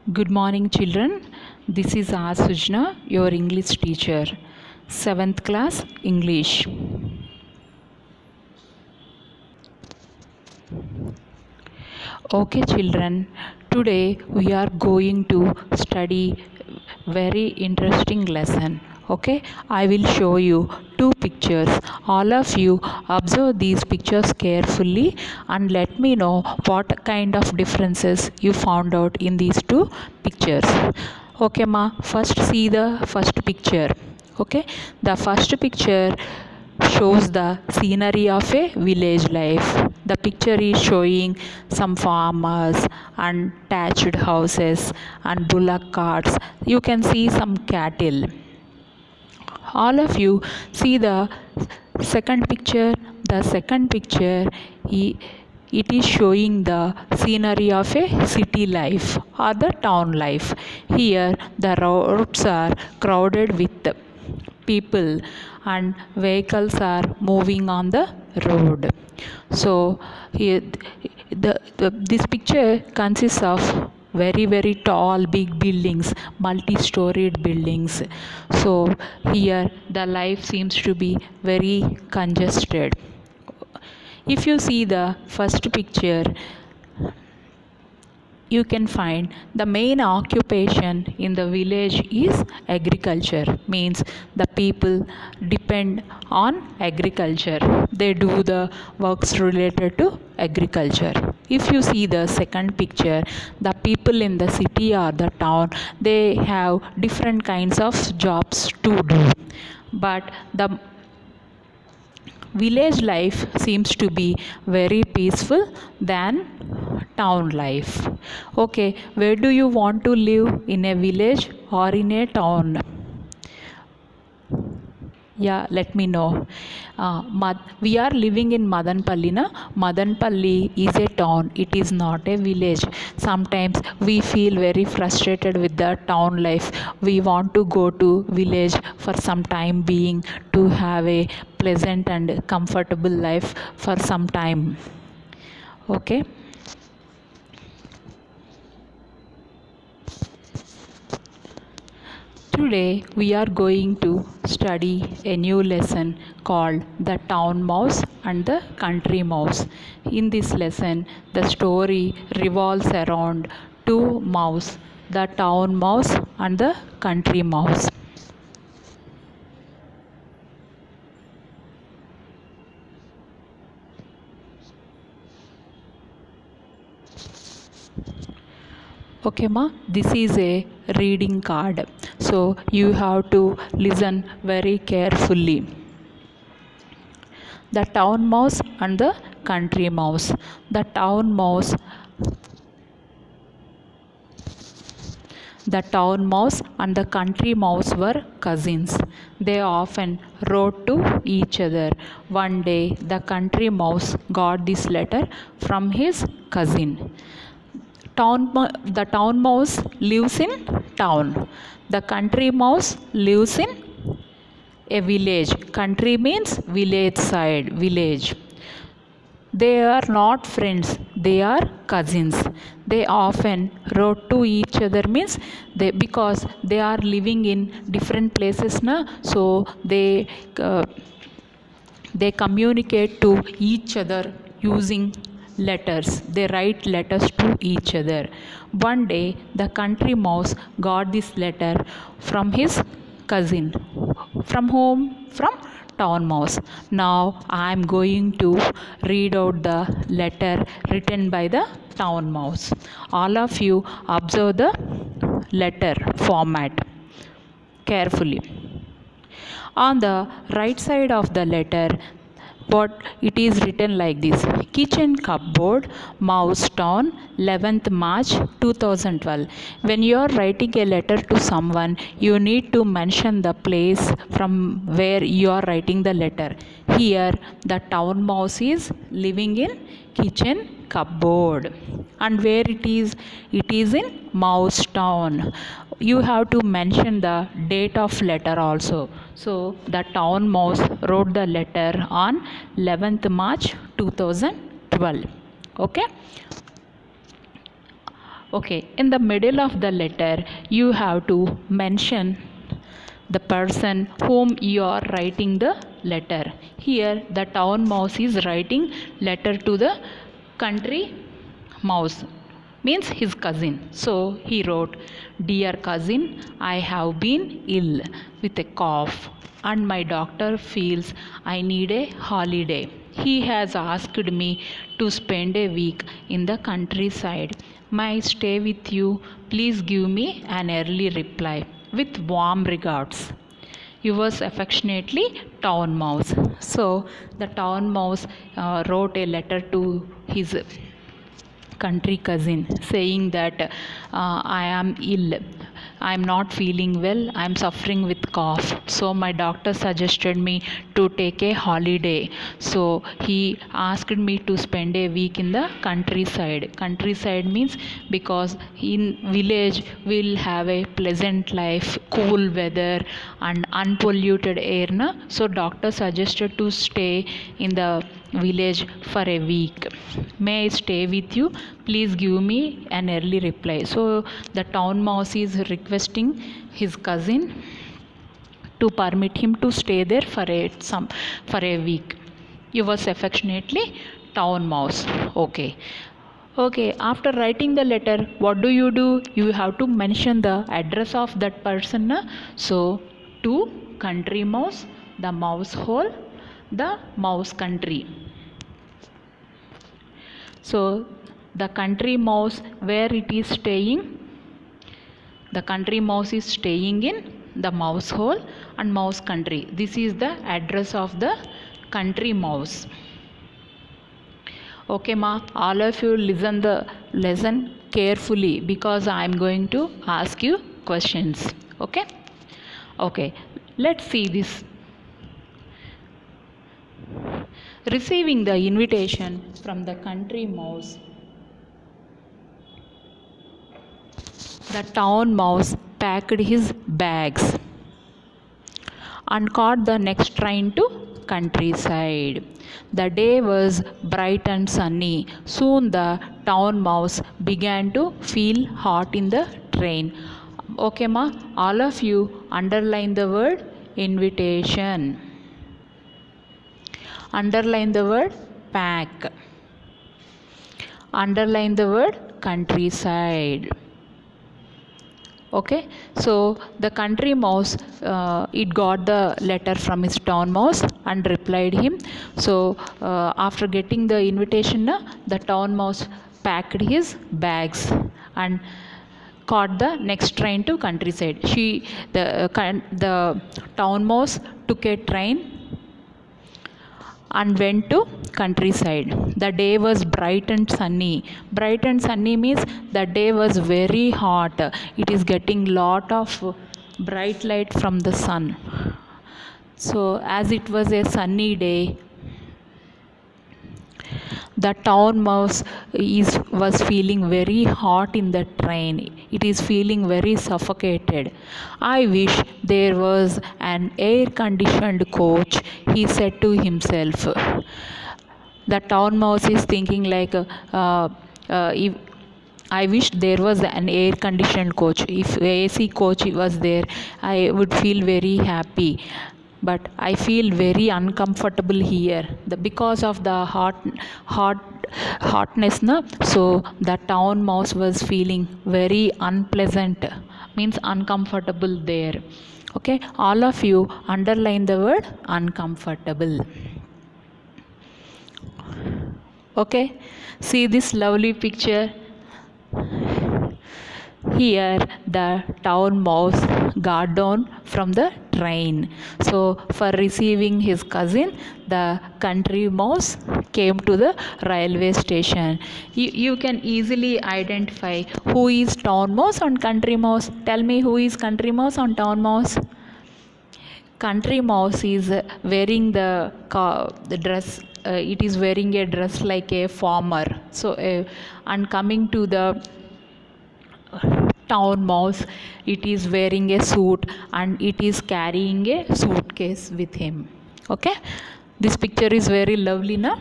Good morning, children. This is R. Sujna, your English teacher, 7th class English. Okay, children. Today we are going to study very interesting lesson. Okay, I will show you two pictures. All of you observe these pictures carefully and let me know what kind of differences you found out in these two pictures. Okay, ma. First see the first picture. Okay, the first picture shows the scenery of a village life. The picture is showing some farmers and thatched houses and bullock carts. You can see some cattle. All of you see the second picture. The second picture, it is showing the scenery of a city life or the town life. Here the roads are crowded with people and vehicles are moving on the road. So here this picture consists of very tall big buildings, multi-storied buildings. So here the life seems to be very congested. If you see the first picture, you can find the main occupation in the village is agriculture. Means the people depend on agriculture. They do the works related to agriculture. If you see the second picture, the people in the city or the town, they have different kinds of jobs to do. But the village life seems to be very peaceful than town life. Okay, where do you want to live, in a village or in a town? Yeah, let me know. We are living in Madanpalli. Madanpalli is a town, it is not a village. Sometimes we feel very frustrated with the town life. We want to go to village for some time being, to have a pleasant and comfortable life for some time. Okay. Today we are going to study a new lesson called The Town Mouse and the Country Mouse. In this lesson, the story revolves around two mouse, the town mouse and the country mouse. Okay, ma, this is a reading card. So you have to listen very carefully. The town mouse and the country mouse. The town mouse and the country mouse were cousins. They often wrote to each other. One day the country mouse got this letter from his cousin. The town mouse lives in town. The country mouse lives in a village. Country means village side, village. They are not friends, they are cousins. They often wrote to each other, means because they are living in different places na, so they communicate to each other using letters. They write letters to each other. One day the country mouse got this letter from his cousin. From whom? From town mouse. Now I am going to read out the letter written by the town mouse. All of you observe the letter format carefully. On the right side of the letter, what it is written like this: kitchen cupboard, Mouse Town, 11th March 2012. When you are writing a letter to someone, you need to mention the place from where you are writing the letter. Here the town mouse is living in kitchen cupboard. And where it is in Mouse Town. You have to mention the date of letter also. So the town mouse wrote the letter on 11th March 2012. Okay. Okay, in the middle of the letter, you have to mention the person whom you are writing the letter. Here, the town mouse is writing letter to the country mouse, means his cousin. So he wrote, "Dear cousin, I have been ill with a cough and my doctor feels I need a holiday. He has asked me to spend a week in the countryside. May I stay with you? Please give me an early reply. With warm regards. Yours affectionately, Town Mouse." So the Town Mouse wrote a letter to his country cousin saying that I am ill. I am not feeling well. I am suffering with cough. So my doctor suggested me to take a holiday. So he asked me to spend a week in the countryside. Countryside means because in village we'll have a pleasant life, cool weather and unpolluted air. Na? So doctor suggested to stay in the village for a week. May I stay with you? Please give me an early reply. So the town mouse is requesting his cousin to permit him to stay there for a week. Yours affectionately, Town Mouse. Okay. Okay, after writing the letter, what do? You have to mention the address of that person. Na? So, to country mouse, the mouse hole, the mouse country. So, the country mouse, where it is staying? The country mouse is staying in the mouse hole and mouse country. This is the address of the country mouse. Okay ma, all of you listen the lesson carefully because I am going to ask you questions. Okay? Okay, let's see this. Receiving the invitation from the country mouse, the town mouse packed his bags and caught the next train to countryside. The day was bright and sunny. Soon the town mouse began to feel hot in the train. Okay ma, all of you underline the word invitation. Underline the word pack. Underline the word countryside. Okay, so the country mouse it got the letter from his town mouse and replied him. So after getting the invitation, the town mouse packed his bags and caught the next train to countryside. The town mouse took a train and went to countryside. The day was bright and sunny. Bright and sunny means the day was very hot. It is getting lot of bright light from the sun. So as it was a sunny day, the town mouse was feeling very hot in the train. It is feeling very suffocated. I wish there was an air-conditioned coach, he said to himself. The town mouse is thinking like, if I wish there was an air-conditioned coach. If AC coach was there, I would feel very happy. But I feel very uncomfortable here because of the hotness. Na? So the town mouse was feeling very unpleasant, means uncomfortable there. Okay, all of you underline the word uncomfortable. Okay, see this lovely picture. Here the town mouse got down from the train. So for receiving his cousin, the country mouse came to the railway station. You can easily identify who is town mouse and country mouse. Tell me who is country mouse and town mouse. Country mouse is wearing the dress. It is wearing a dress like a farmer. So and coming to the town mouse, it is wearing a suit and it is carrying a suitcase with him. Okay, this picture is very lovely, na?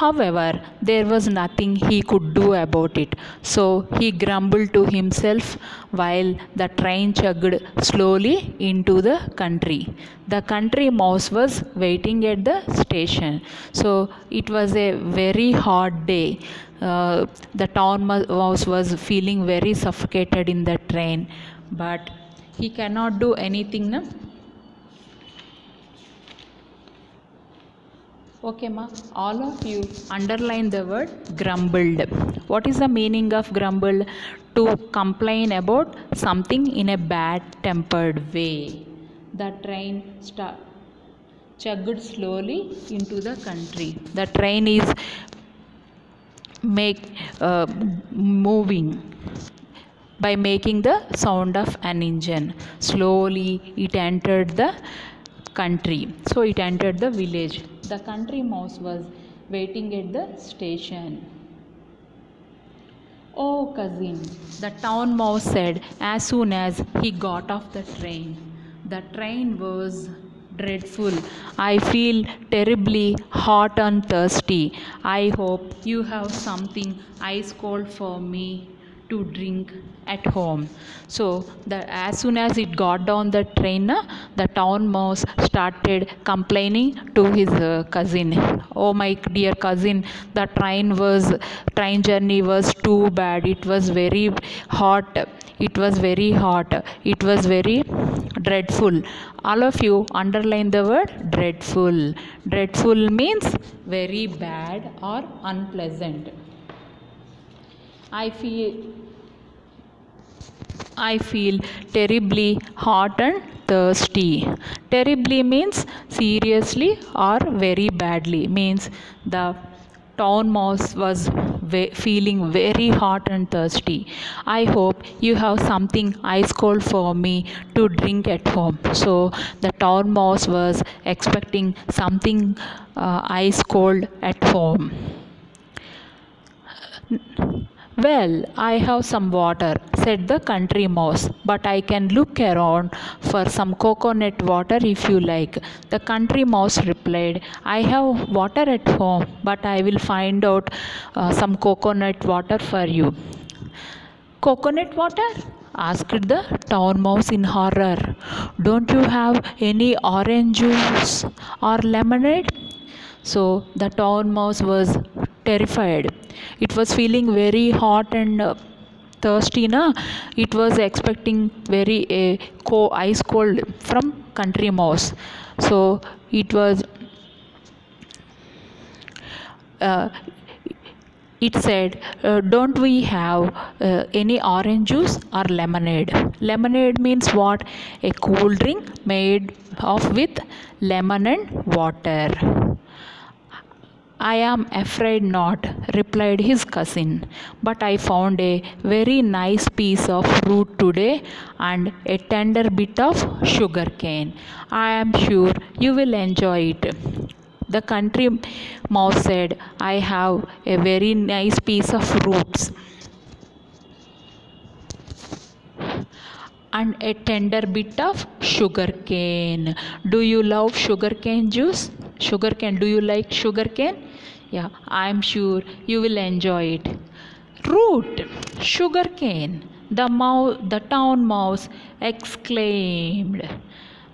However, there was nothing he could do about it, so he grumbled to himself while the train chugged slowly into the country. The country mouse was waiting at the station. So it was a very hot day. The town mouse was feeling very suffocated in the train, but he cannot do anything. Na? Okay, ma. All of you underline the word grumbled. What is the meaning of grumbled? To complain about something in a bad-tempered way. The train chugged slowly into the country. The train is moving by making the sound of an engine. Slowly it entered the country. So it entered the village. The country mouse was waiting at the station. Oh, cousin, the town mouse said as soon as he got off the train. The train was dreadful. I feel terribly hot and thirsty. I hope you have something ice cold for me to drink at home. So as soon as it got down the train, the town mouse started complaining to his cousin. Oh my dear cousin, the train journey was too bad. It was very hot. It was very hot. It was very dreadful. All of you underline the word dreadful. Dreadful means very bad or unpleasant. I feel terribly hot and thirsty. Terribly means seriously or very badly. Means the town mouse was feeling very hot and thirsty. I hope you have something ice cold for me to drink at home. So the town mouse was expecting something ice cold at home. Well, I have some water, said the country mouse, but I can look around for some coconut water if you like. The country mouse replied, I have water at home, but I will find out some coconut water for you. Coconut water? Asked the town mouse in horror. Don't you have any orange juice or lemonade? So the town mouse was terrified. It was feeling very hot and thirsty. It was expecting very ice cold from country mouse. So it was. It said, don't we have any orange juice or lemonade? Lemonade means what? A cool drink made of with lemon and water. I am afraid not, replied his cousin, but I found a very nice piece of fruit today and a tender bit of sugar cane. I am sure you will enjoy it. The country mouse said, I have a very nice piece of fruits and a tender bit of sugar cane. Do you love sugar cane juice? Sugar cane. Do you like sugar cane? Yeah, I am sure you will enjoy it. Root, sugar cane. The town mouse exclaimed.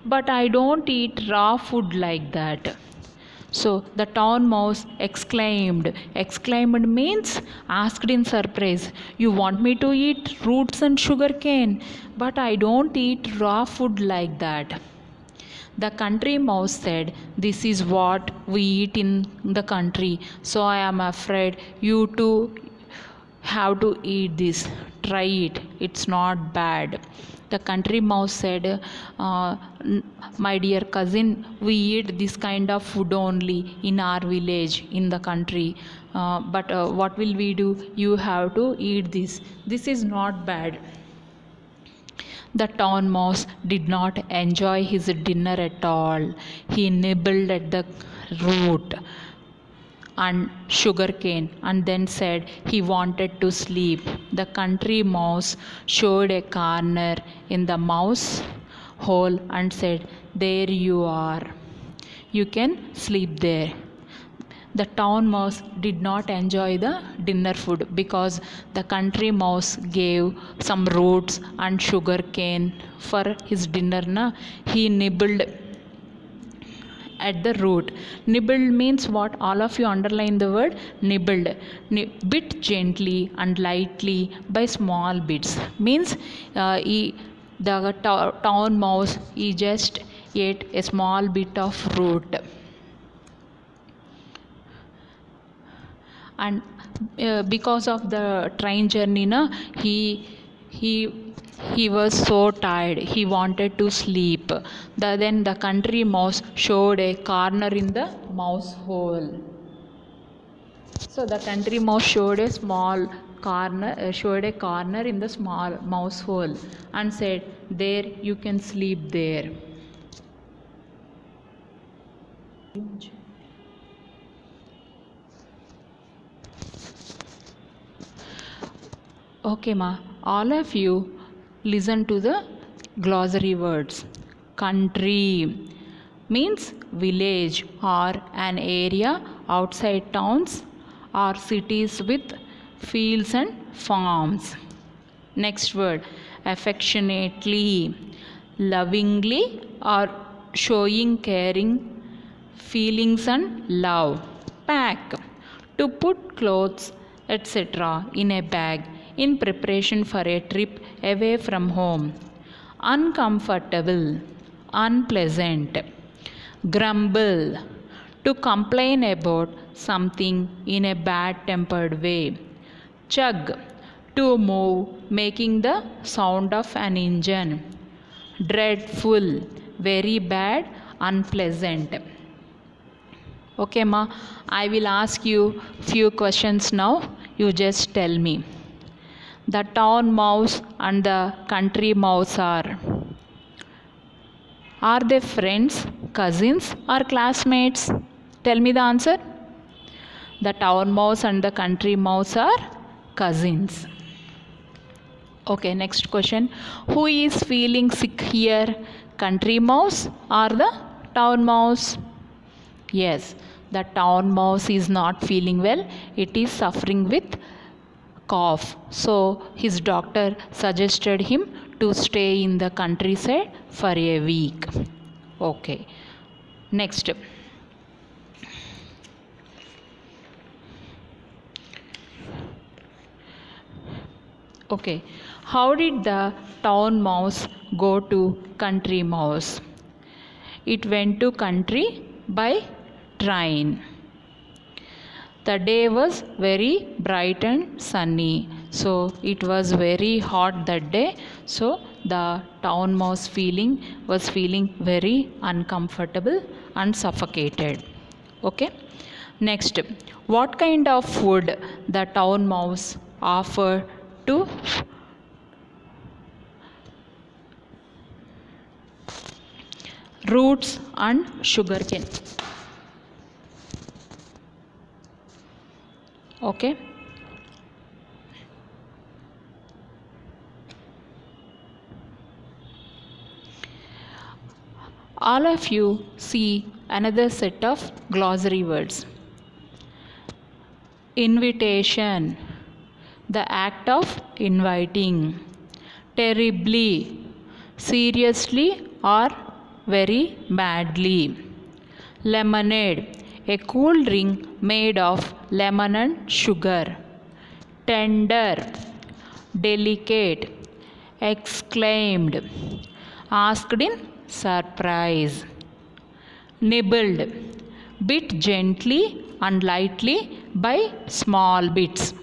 But I don't eat raw food like that. So the town mouse exclaimed. Exclaimed means asked in surprise. You want me to eat roots and sugar cane? But I don't eat raw food like that. The country mouse said, this is what we eat in the country. So I am afraid you too have to eat this. Try it. It's not bad. The country mouse said, my dear cousin, we eat this kind of food only in our village, in the country. But what will we do? You have to eat this. This is not bad. The town mouse did not enjoy his dinner at all. He nibbled at the root and sugar cane and then said he wanted to sleep. The country mouse showed a corner in the mouse hole and said, there you are. You can sleep there. The town mouse did not enjoy the dinner food because the country mouse gave some roots and sugar cane for his dinner. He nibbled at the root. Nibbled means what? All of you underline the word nibbled. Bit gently and lightly by small bits. Means the town mouse, he just ate a small bit of root. And because of the train journey, he was so tired. He wanted to sleep. Then the country mouse showed a corner in the mouse hole. So the country mouse showed a corner in the small mouse hole and said, "There you can sleep there." Okay, ma. All of you listen to the glossary words. Country means village or an area outside towns or cities with fields and farms. Next word, affectionately, lovingly or showing caring feelings and love. Pack, to put clothes etc. in a bag in preparation for a trip away from home. Uncomfortable, unpleasant. Grumble, to complain about something in a bad-tempered way. Chug, to move, making the sound of an engine. Dreadful, very bad, unpleasant. Okay, ma, I will ask you few questions now. You just tell me. The town mouse and the country mouse are they friends, cousins or classmates? Tell me the answer. The town mouse and the country mouse are cousins. Okay, next question. Who is feeling sick here? Country mouse or the town mouse? Yes, the town mouse is not feeling well. It is suffering with cough. So his doctor suggested him to stay in the countryside for a week. Okay. Next. Okay. How did the town mouse go to country mouse? It went to country by train. The day was very bright and sunny. So it was very hot that day. So the town mouse was feeling very uncomfortable and suffocated. Okay. Next, what kind of food the town mouse offered to roots and sugarcane? Okay. All of you see another set of glossary words. Invitation, the act of inviting. Terribly, seriously or very badly. Lemonade, a cool drink made of lemon and sugar. Tender, delicate. Exclaimed, asked in surprise. Nibbled, bit gently and lightly by small bits.